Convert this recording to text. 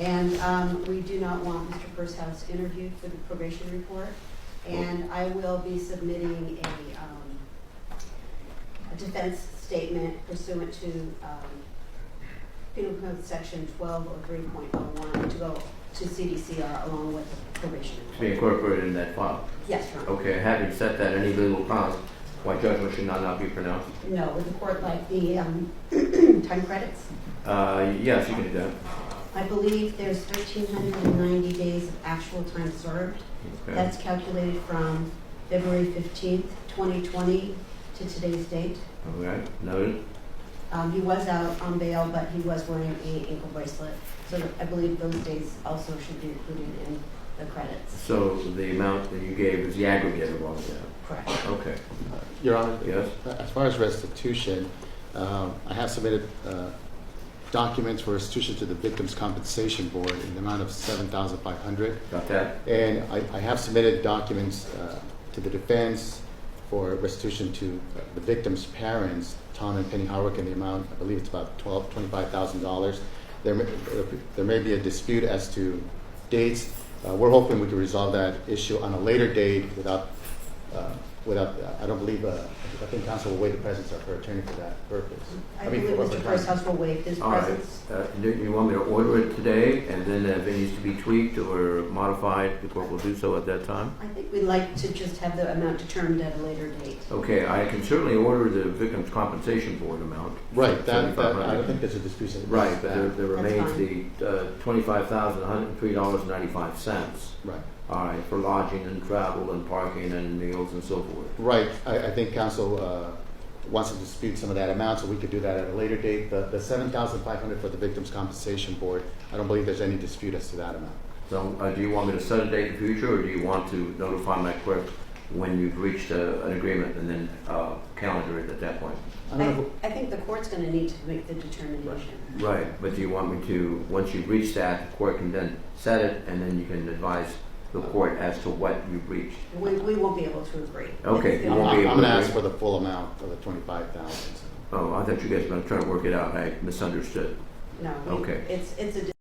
And we do not want Mr. Purshouse interviewed for the probation report. And I will be submitting a defense statement pursuant to Penal Code Section 1203.01 to go to CDCR along with the probation To be report. incorporated in that file. Yes, Your Honor. Okay, having said that, any legal grounds why judgment should not be pronounced? No, would the court like the time credits? Yes, you can do that. I believe there's 1,390 days of actual time served. Okay. That's calculated from February 15th, 2020 to today's date. All right, noted. He was out on bail, but he was wearing an ankle bracelet. So I believe those days also should be included in the credits. So the amount that you gave is the aggregate of all of that? Correct. Okay. Your Honor, Yes? as far as restitution, I have submitted documents for restitution to the Victims' Compensation Board in the amount of $7,500. Got that? And I have submitted documents to the defense for restitution to the victims' parents, Tom and Penny Howick, in the amount, I believe it's about $25,000. There may be a dispute as to dates. We're hoping we can resolve that issue on a later date without, I don't believe, I think counsel will waive the presence of her attorney for that purpose. I believe Mr. Purshouse will waive his All right. presence. Do you want me to order it today, and then if it needs to be tweaked or modified, the court will do so at that time? I think we'd like to just have the amount determined at a later date. Okay, I can certainly order the Victims' Compensation Board amount. Right, that $7,500. I don't think there's a dispute. Right, but there remains fine. the $25,103.95. Right. All right, for lodging and travel and parking and meals and so forth. Right. I think counsel wants to dispute some of that amount, so we could do that at a later date. The $7,500 for the Victims' Compensation Board, I don't believe there's any dispute as to that amount. So do you want me to set a date in the future, or do you want to notify my clerk when you've reached an agreement and then calendar it at that point? I think the court's going to need to make the determination. Right, but do you want me to, once you've reached that, the court can then set it, and then you can advise the court as to what you've reached? We won't be able to agree. Okay, It's you the won't be only- able I'm going to agree. ask for the full amount for the $25,000. Oh, I thought you guys were going to try to work it out. I misunderstood. No, Okay. it's a